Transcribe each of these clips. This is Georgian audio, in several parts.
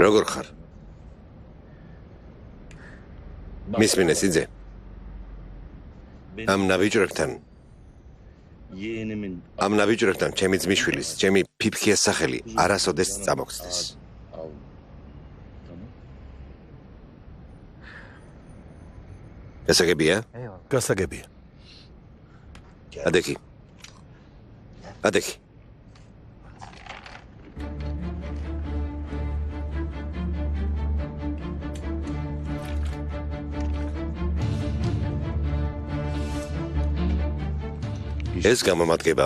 როგორ ხარ? მისმინე სიძე. ამ ნაბიჯრებთან ჩემი ძმისშვილის, ჩემი ფიფქიას სახელი არასოდეს წამოგცდეს. გასაგებია? გასაგებია. ადექი. ეს გამომადგება.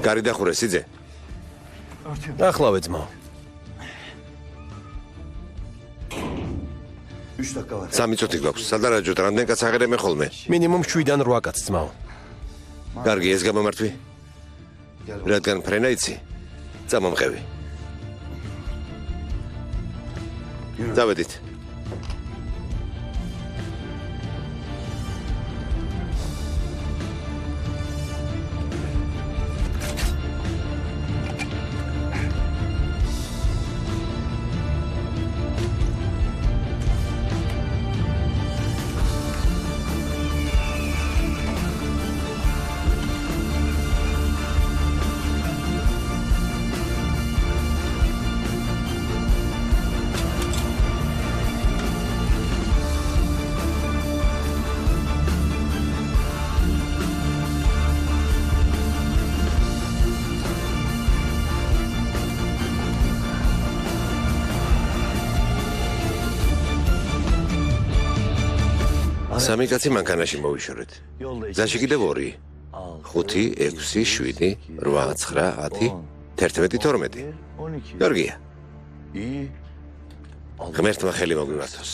გარი დახურე სიძე. ახლავე ძმაო. 3 წუთი გვაქვს. სადარაჯოთ რამდენ კაც აღერემე ხოლმე? მინიმუმ 7-დან 8 კაც ძმაო. კარგი, ეს გამომართვი. რადგან ფრენა იცი? წამომყევი. დავედით. სამი კაცი მანქანაში მოვიშორეთ. გზაში კიდევ 2. 5, 6, 7, 8, 9, 10, 11, 12. გორგია. ღმერთმა ხელი მოგვივართოს.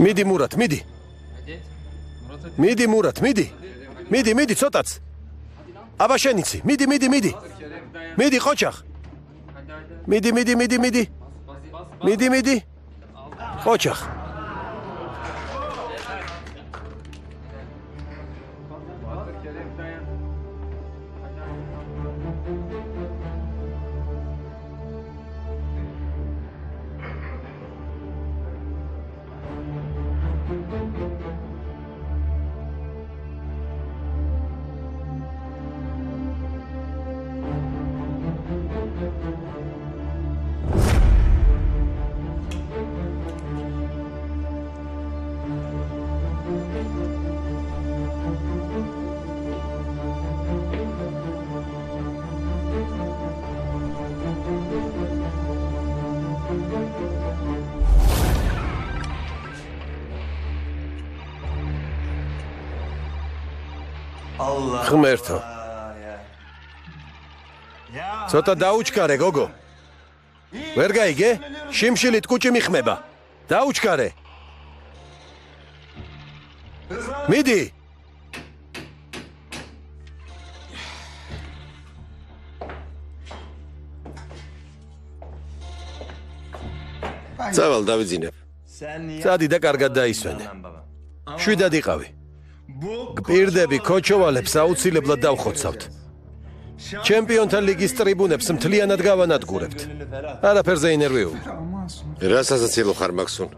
მიდი მურატ, მიდი. მიდი მურატ, მიდი. მიდი, ცოტაც. აბა შენიცი, მიდი. მიდი ყოჩახ. მიდი. მიდი. ყოჩახ. ღმერთო. ცოტა დაუჩქარე, გოგო. ვერ გაიგე? შიმშილით კუჭი მიხმება. დაუჩქარე. მიდი. წავალ დავიძინებ. წადი და კარგად დაისვენე. შვიდად იყავი. გპირდები ქოჩოვალებს აუცილებლად დავხოცავთ. ჩემპიონთა ლიგის ტრიბუნებს მთლიანად გავანადგურებთ. არაფერზე ინერვიულ. რას ასაცილო ხარ მაქსუნ?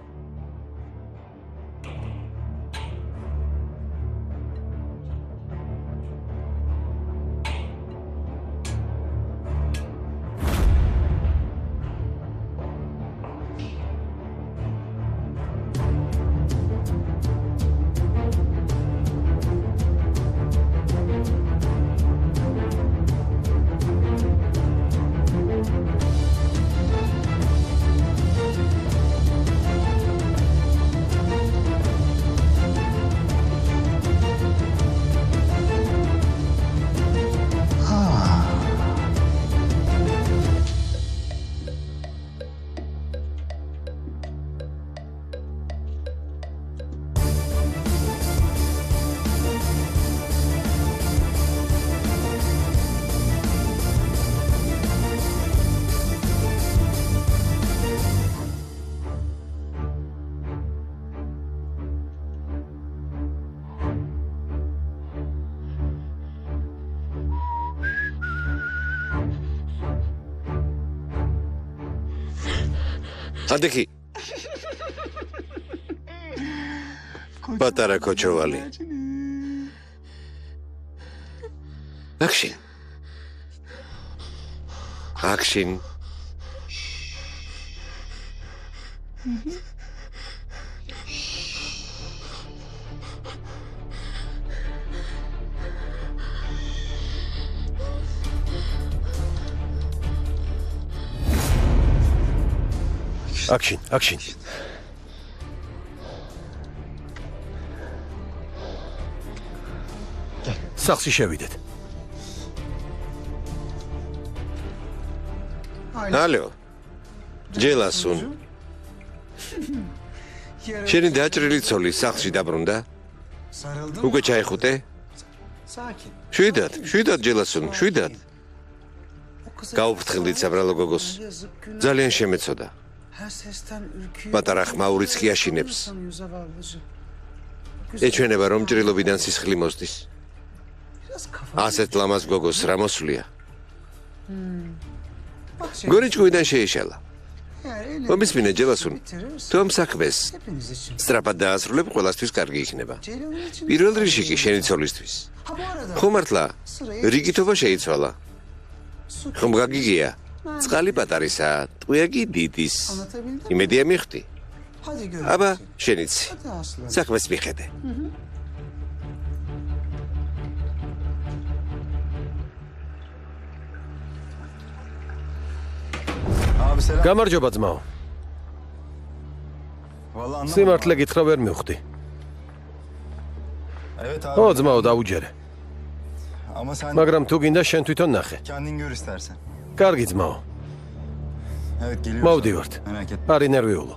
ადექი. პატარა ქოჩოვალი. Action. Action. სახლში შევიდეთ. ალო. ჯელასუნ. შენი დაჭრილი ცოლი სახლში დაბრუნდა? უკვე ჩაიხუტე? შვიდად ჯელასუნ, შვიდად. გაუფრთხილდით საბრალო გოგოს. ძალიან შემეცოდა. პატარა ხმაურიც კი აშინებს. ეჩვენება რომ ჭრილობიდან სისხლი მოსდის. ასეთ ლამაზ გოგოს რა მოსვლია? გორიჭკუიდან შეიშალა. მომისმინე ჯელასუნ, თუ ამ საქმეს სწრაფად დაასრულებ, ყველასთვის კარგი იქნება. პირველ რიგში კი შენი ცოლისთვის. ხო მართლა, რიგითობა შეიცვალა. ხომ გაგიგია? წყალი პატარისა, ტყვია კი დიდის. იმედია მიხვდი. აბა, შენიც. საქმეს მიხედე. გამარჯობა ძმაო. სიმართლე გითხრა ვერ მივხვდი. ო ძმაო დაუჯერე. მაგრამ თუ გინდა შენ თვითონ ნახე. კარგი ძმაო. მოვდივართ. არ ინერვიულო.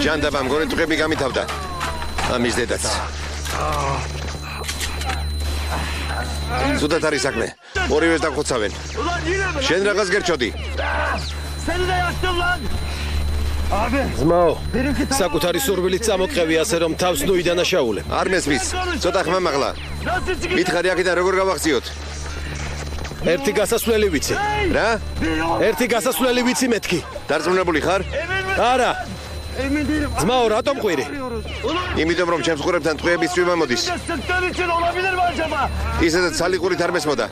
ჯანდაბამ გონი ტყები გამითავდა. ამის დედაც. ზუდათ არის საქმე. ორივეს დახოცავენ. შენ რაღაც გერჩოდი. ძმაო, საკუთარი სურვილით წამოყევი ასე რომ თავს ნუ იდანაშაულე. არ მესმის. ცოტა ხმა მაღლა. მითხარი აქედან როგორ გავახციოთ? ერთი გასასვლელი ვიცი. რა? ერთი გასასვლელი ვიცი მეთქი. დარწმუნებული ხარ? არა. ძმაო, რატომ ყვირი? იმიტომ რომ ჩემს ყურებთან ტყვეების წვიმა მოდის. ისედაც სალიყურით არ მესმოდა.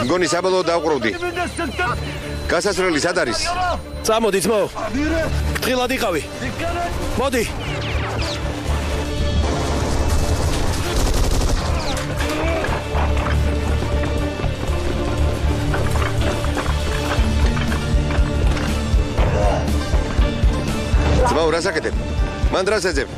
მგონი საბოლოოდ დავყროვდი. გასასვლელი სად არის? წამოდი ძმაო. ფრთხილად იყავი. მოდი. ძმაო, რას აკეთებ? მან დრას ეძებ.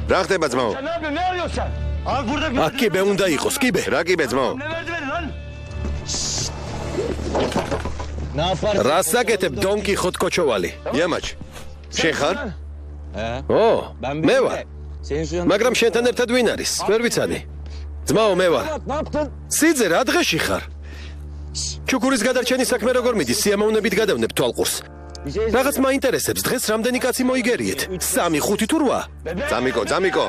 რა ხდება ძმაო? აქ კიბე უნდა იყოს, კიბე. რა კიბე ძმაო? რას აკეთებ დონკი ხოთკოჩოვალი? იამაჩ. შენ ხარ? ო, მე ვარ. მაგრამ შენთან ერთად ვინ არის? ვერ ვიცადი. ძმაო, მე ვარ. სიძე რა დღეში ხარ? ჩუქურის გადარჩენის საქმე როგორ მიდის? სიამოვნებით გადავნებ თვალყურს. რაღაც მაინტერესებს, დღეს რამდენი კაცი მოიგერიეთ? 3, 5 თუ 8? ძამიკო.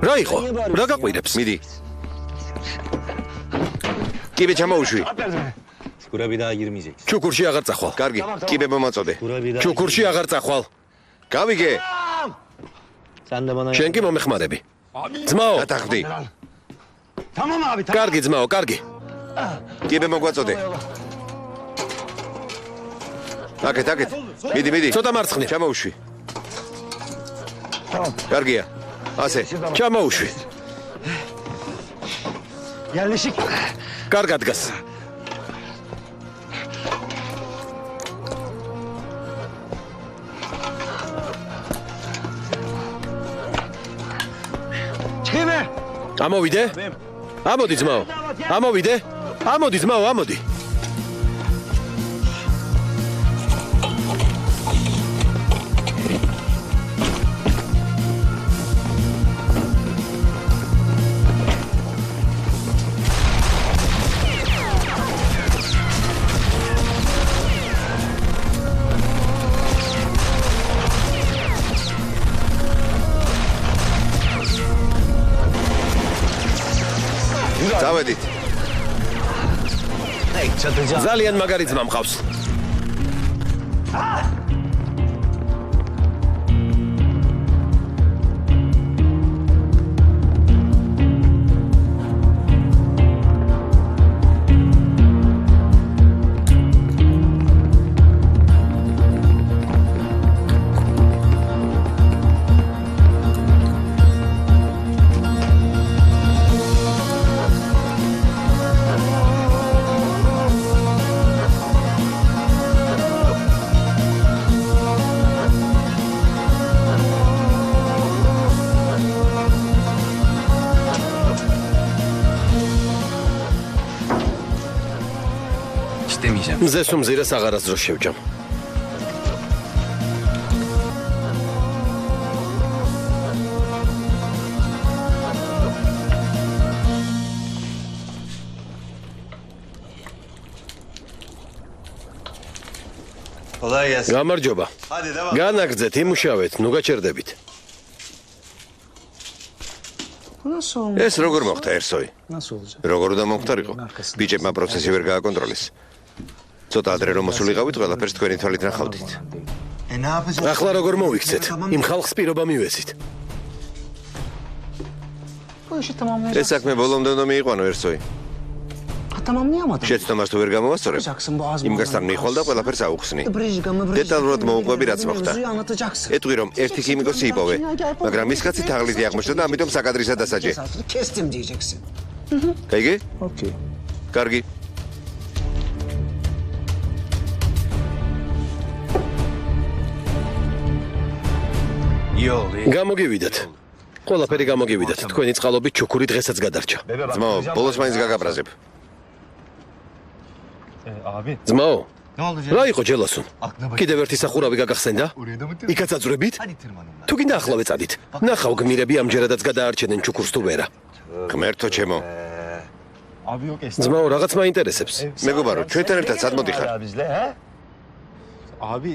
რა იყო? რა გაყვირებს? მიდი. კიბე ჩამოუშვი. ჩუქურში აღარ წახვალ. კარგი, კიბე მომაწოდე. ჩუქურში აღარ წახვალ. გავიგე. შენ კი მომეხმარები. ძმაო, გატახდი. კარგი ძმაო, კარგი. კიბე მოგვაწოდე. აკეთ. მიდი. ცოტა მარცხნივ. ჩამოუშვი. კარგია. ასე. ჩამოუშვი. კარგად გას. ამოვიდე? ამოდი ძმაო. ამოვიდე? ამოდი ძმაო, ამოდი. დავედით. ძალიან მაგარი ძმა მყავს. მზეს უმზირეს აღარასდროს შევჭამ. გამარჯობა. განაგრძეთ, იმუშავეთ, ნუ გაჩერდებით. ეს როგორ მოხდაერსოი? როგორ უნდა მომხდარიყო? ბიჭებმა პროცესი ვერ გააკონტროლეს. ცოტა ადრე რომ მოსულიყავით, ყველაფერს თქვენი თვალით ნახავდით. ახლა როგორ მოვიქცეთ? იმ ხალხს პირობა მივეცით. ეს საქმე ბოლომდე უნდა მიიყვანოერსოი. შეცდომას თუ ვერ გამოვასწორებ, იმ გასთან მიხვალ და ყველაფერს აუხსნი. დეტალურად მოუყვები რაც მოხდა. ეტყვი რომ ერთი ქიმიკოსი იპოვე, მაგრამ ის კაცი თაღლითი აღმოჩნდა და ამიტომ საკადრისა დასაჯე. გაიგე? ოკეი. კარგი. გამოგივიდათ. ყველაფერი გამოგივიდათ. თქვენი წყალობით ჩუქური დღესაც გადარჩა. ძმაო, ბოლოს მაინც გაგაბრაზებ. ძმაო, რა იყო ჯელასუნ? კიდევ ერთი სახურავი გაგახსენდა? იქაც აძვრებით? თუ გინდა ახლა ვეწადით. ნახავ გმირები ამჯერადაც გადაარჩენენ ჩუქურს თუ ვერა. ღმერთო ჩემო. ძმაო, რაღაც მაინტერესებს. მეგობარო, ჩვენთან ერთად სად მოდიხარ?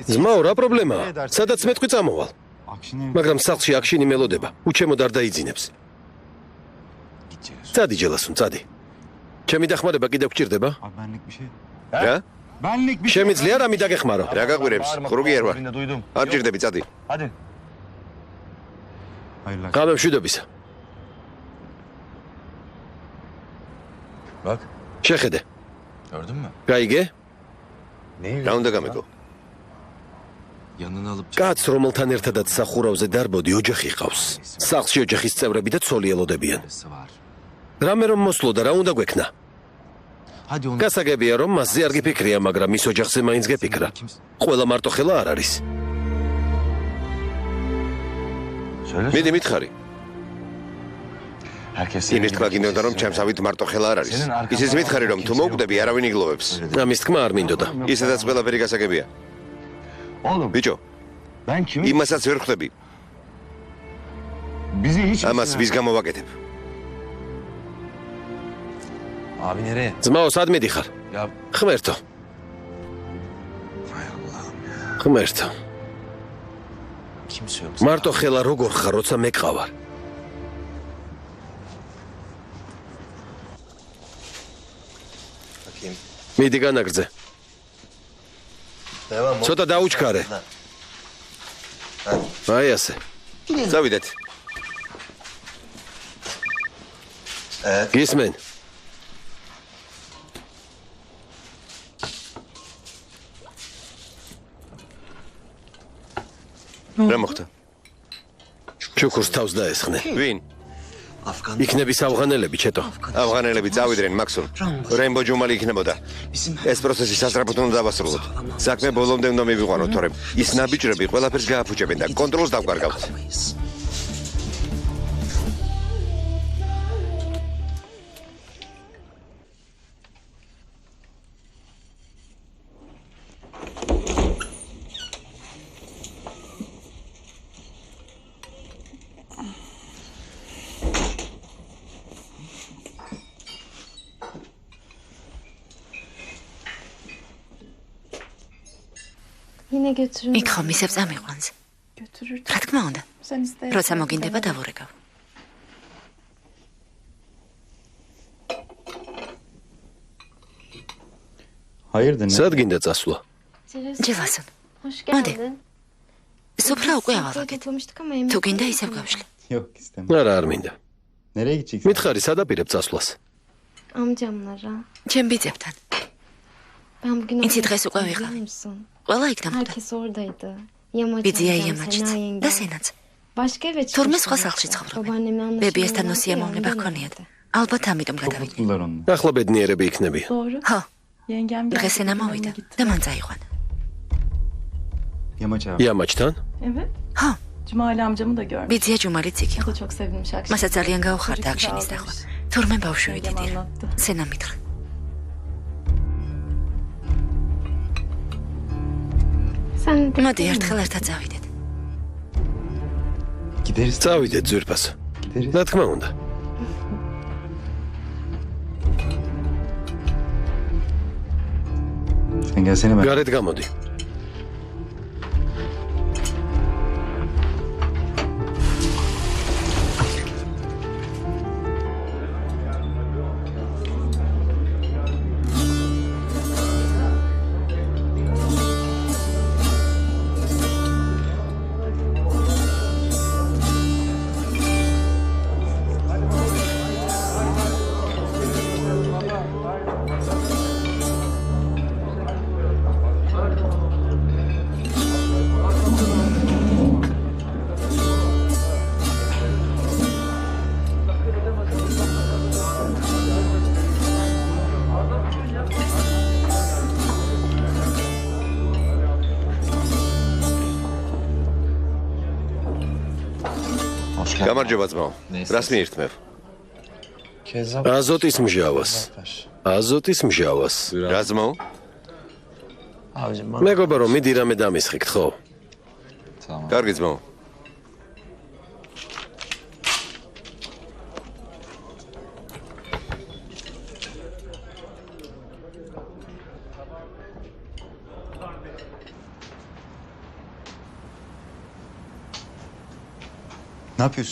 ძმაო, რა პრობლემაა? სადაც მე თქვი წამოვალ. მაგრამ სახლში აქშინი მელოდება. უჩემოდ არ დაიძინებს. წადი ჯელასუნ, წადი. ჩემი დახმარება კიდევ გჭირდება? რა? შემიძლია რამე დაგეხმარო? რა გაგვირებს? ხურუგი არ ვარ. არ ჭირდები, წადი. გამე მშვიდობისა. შეხედე. გაიგე? რა უნდა გამეგო? კაც რომელთან ერთადაც სახურავზე დარბოდი ოჯახი ყავს. სახლში ოჯახის წევრები და ცოლი ელოდებიან. რამე რომ მოსლო და რა უნდა გვექნა? გასაგებია რომ მასზე არ გიფიქრია, მაგრამ ის ოჯახზე მაინც გეფიქრა. ყველა მარტო ხელა არ არის. მიდი მითხარი. იმის თქვა გინდოდა რომ ჩემსავით მარტო ხელა არ არის. ისიც მითხარი რომ თუ მოვკვდები არავინ იგლოვებს. ამის თქმა არ მინდოდა. ისედაც ყველაფერი გასაგებია. ბიჭო, იმასაც ვერ ხვდები. ამას ვის გამოვაკეთებ? ძმაო, სად მიდიხარ? ღმერთო. ღმერთო. მარტო ხელა როგორ ხარ, როცა მე ყავარ? მიდი განაგრძე. ცოტა დაუჩქარე. აი ასე. წავიდეთ. გისმენ. რა მოხდა? ჩუქურს თავს დაესხნე. ვინ? იქნების ავღანელები, ჩეტო. ავღანელები წავიდნენ, მაქსულ. რემბო ჯუმალი იქნებოდა. ეს პროცესი სასწრაფოდ უნდა დავასრულოთ. საქმე ბოლომდე უნდა მივიყვანოთ, თორემ ის ნაბიჯრები ყველაფერს გააფუჭებენ და კონტროლს დავკარგავთ. Yine götürün. მიქო მისებს ამიყვანს. Götürür. რა თქმა უნდა. Sen istersen. როცა მოგინდება დავურეკავ. Hayırdır? სად გინდა წასვლა? ჯელასუნ. Hoş Hadi. geldin. სუფრა უკვე Sofrayı ავალაგეთ. toplamıştık ama yemek. თუ გინდა ისევ გავშლი. Yok istemem. არა, არ მინდა. Nereye gideceksin? მითხარი, სად აპირებ წასვლას? Amcamlara. ჩემ ბიძებთან. Ben bugün İnci oraya დღეს უკვე gittim, ვიყავ. biliyor musun? ყველა იქ დამკვდა. Herkes oradaydı. Yamaç ბიძია amcam, იამაჩიც Sena და yengem. სენაც. Başka eve თურმე სხვა çıkmışlar. სახლში ცხოვრობენ. Babaannemle ბებიესთან anlaşmalar უსიამოვნება vardı ya, ჰქონიათ. ondan ალბათ ამიტომ Çok გადავიდნენ. mutlular onunla. ახლა ბედნიერები იქნებიან. Doğru. ხო, Yengem დღეს ენა მოვიდა და მან წაიყვანა. Yamaç abi. იამაჩთან? Evet. ხო, Cumali amcamı da görmüş. ბიძია ჯუმალიც იქ O იყო. da çok sevinmiş akşam. მასაც ძალიან გაუხარდა აქშენის დახვა. თურმე ბავშვი Yengem ვიდიდია. anlattı. სენა მითხრა. Sen de მოდი ერთხელ ერთად წავიდეთ. Gideriz. წავიდეთ ძვირფასო. Gideriz. რა თქმა უნდა. Sen gelsene ben. გარეთ გამოდი. გამარჯობა ძმაო. რას მიირთმევ? აზოტის მჟავას. აზოტის მჟავას. რა ძმაო? მეგობრებო, რომ მიდი რამე დამისხიქთ, ხო? კარგი ძმაო.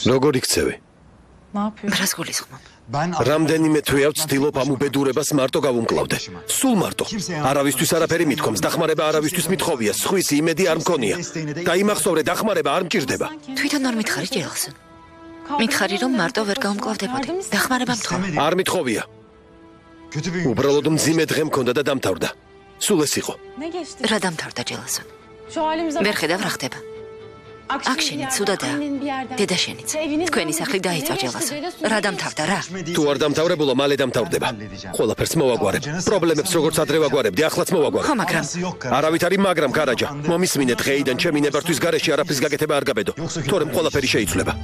როგორ იქცევი? რას გულისხმობ? რამდენიმე თვეა ვცდილობ ამ უბედურებას მარტო გავუმკლავდე. სულ მარტო. არავისთვის არაფერი მithkoms, დახმარება არავისთვის მithხოვია, სხვისი იმედი არ მქონია. და იმახსოვრე დახმარება არ მჭირდება. თვითონ არ მითხარი ჯელსონ. მითხარი რომ მარტო ვერ გავუმკლავდებოდი. დახმარება მთხოვ. არ მithხოვია. უბრალოდ მძიმე დღე მქონდა და დამთავრდა. სულ ეს იყო. რა დამთავრდა ჯელსონ? ვერ ხედავ რა ხდება. აქ შენიც ცუდადაა. დედა შენიც. თქვენი სახლი დაიწვა ჯელსონ. რა დამთავრდა რა? თუ არ დამთავრებულა, მალე დამთავრდება. ყველაფერს მოვაგვარებ. პრობლემებს როგორც ადრე ვაგვარებდი, ახლაც მოვაგვარებ. ხო, მაგრამ არავით არის მაგრამ კარაჯა. მომისმინე დღეიდან ჩემი ნებართვის გარეშე არაფრის გაკეთება არ გაბედო. თორემ ყველაფერი შეიცვლება.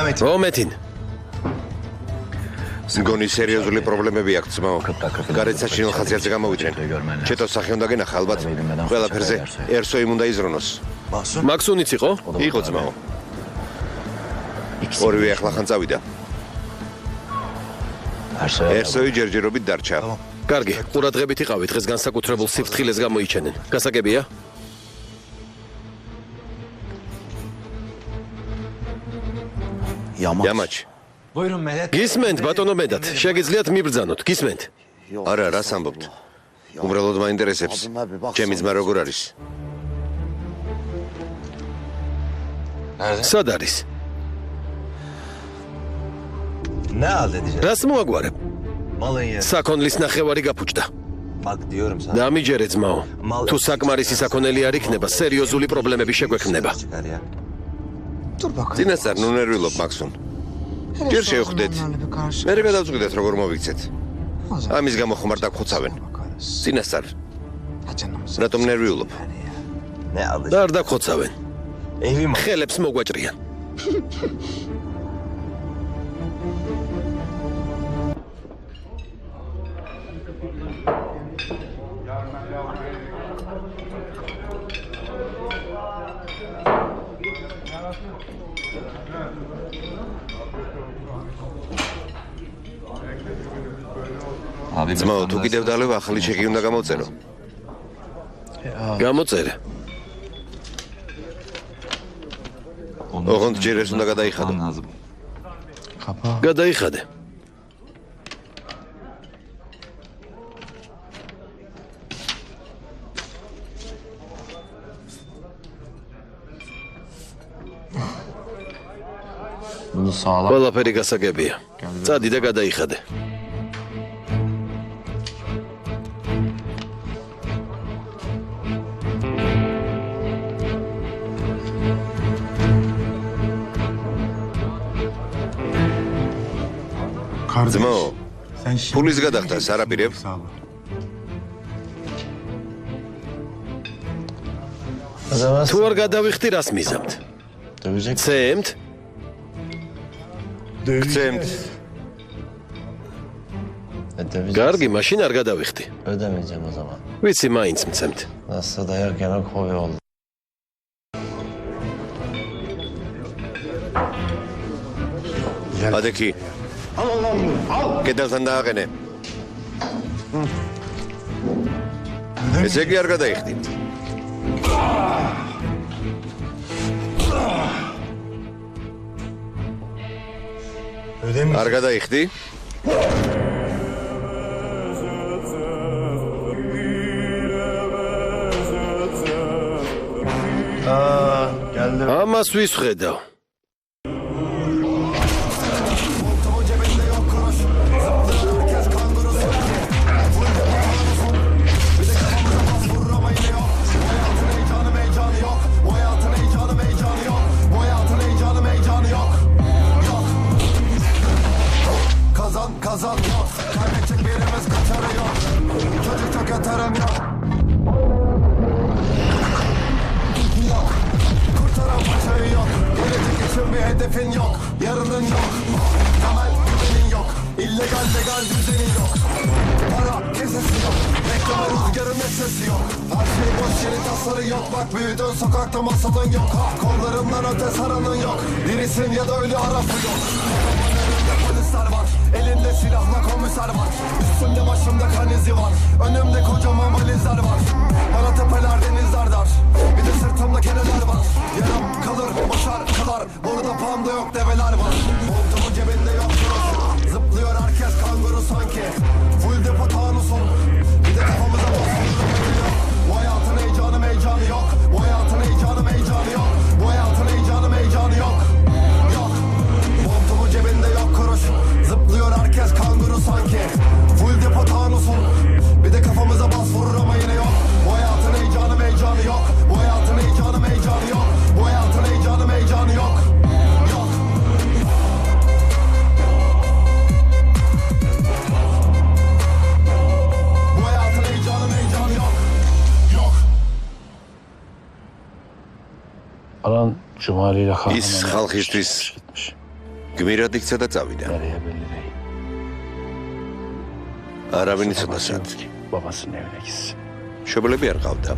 მომეთინ. მგონი სერიოზული პრობლემები აქვს ძმაო. გარეთ საჩინელ ხაზიარზე გამოვიდნენ. ჩეტოს სახე უნდა გენახა ალბათ. ყველაფერზე ერსოიმ უნდა იზრუნოს. მაქსუნიც იყო? იყო ძმაო. ორივე ახლახან წავიდა. ერსოი ჯერჯერობით დარჩა. კარგი, ყურადღებით იყავით, დღეს განსაკუთრებულ სიფრთხილეს გამოიჩენენ. გასაგებია? Yamaç. გისმენთ, ბატონო მედად, შეგიძლიათ მიბრძანოთ, გისმენთ. არა, რას ამბობთ? უბრალოდ მაინტერესებს. ჩემი ძმა როგორ არის? სად არის? რას მოაგვარებ? საქონლის ნახევარი გაფუჭდა. დამიჯერე ძმაო. თუ საკმარისი საქონელი არ იქნება, სერიოზული პრობლემები შეგვექმნება. წინასწარ ნუ ნერვილობ მაქსუნ. ჯერ შევხვდეთ. მერე გადავწყვიტეთ როგორ მოვიქცეთ. ამის გამო ხომ არ დაგხოცავენ. წინასწარ. რატომ ნერვილობ? არ დაგხოცავენ. ხელებს მოგვაჭრიან. ძმაო, თუ კიდევ დალევ ახალი ჩეკი უნდა გამოწერო. გამოწერე. ოღონდ ჯერ ეს უნდა გადაიხადო. გადაიხადე. ყველაფერი გასაგებია. წადი და გადაიხადე. ძმაო, ფულის გადახდას არ აპირებ? თუ არ გადავიხდი, რას მიზამთ? ცემთ? გცემთ. კარგი, მაშინ არ გადავიხდი. ვიცი, მაინც მცემთ. ადექი. კედელთან დააყენე. ესე იგი არ გადაიხდი. არ გადაიხდი? ამას ვისხედავ. hedefin yok, yarının yok. Temel düzenin yok, illegal legal düzenin yok. Para kesesi yok, reklama rüzgarın sesi yok. Her şey boş yeri tasarı yok, bak büyüdün sokakta masalın yok. Kollarımdan öte saranın yok, dirisin ya da ölü arafı yok. Polisler var, elinde silahla komiser var. Üstümde başımda kan izi var, önümde kocaman valizler var. Bana tepeler denizler dar, bir de sırtımda keneler var. Yaram kalır, başar kalar, burada panda yok develer var. Montumun cebinde yok burası, zıplıyor herkes kanguru sanki. Full depo tanusun, bir de kafamıza basıyor. Bu hayatın heyecanı meycanı yok, bu hayatın heyecanı meycanı yok. Bu hayatın heyecanı meycanı yok. Yok, montumun cebinde yok kuruş, zıplıyor herkes kanguru sanki. Full depo tanusun, bir de kafamıza bas vurur ama yine yok. Bu hayatın heyecanı meycanı yok, bu hayatın heyecanı meycanı yok. Bu hayatın heyecanı meycanı yok. Yok. Bu hayatın heyecanı meycanı yok. Yok. Alan Cumali ile Kahraman ის ხალხისთვის gitmiş. გმირად იქცა და წავიდა. Nereye belli değil. არავინ იცოდა სად. Babasının evine gitsin. მშობლები არ ყავდა.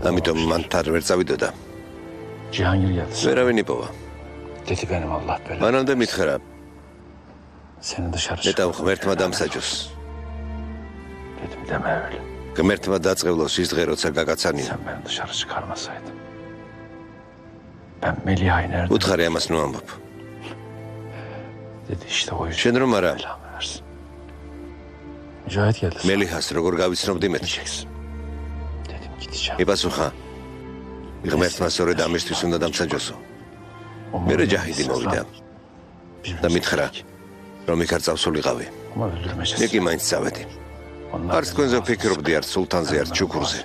ამიტომ მან თან ვერ წავიდოდა. Cihangir geldi. ვერავინ იპოვა. Dedi benim Allah belanı. მანამდე მითხრა, Seni dışarı მეტამ ღმერთმა დამსაჯოს. Dedim deme öyle. ღმერთმა დაწყევლოს ის დღე, როცა გაგაცანინა. Sen beni dışarı çıkarmasaydın. Ben Meliha'yı nerede? უთხარი ამას ნუ ამბობ. Dedi işte o yüzden. შენ რომ არა, Belamı versin. Mücahit geldi. მელიჰას როგორ გავიცნობდი მე? Gideceksin. Dedim gideceğim. იპასუხა. ღმერთმა სწორედ ამისთვის უნდა დამსაჯოსო. მერე ჯაჰიდი მოვიდა და მითხრა, რომ იქ არ წავსულიყავი. Ama öldürmeyeceksin. მე კი მაინც წავედი. Onlar არც თქვენზე ვფიქრობდი, არც სულთანზე, არც ჩუქურზე.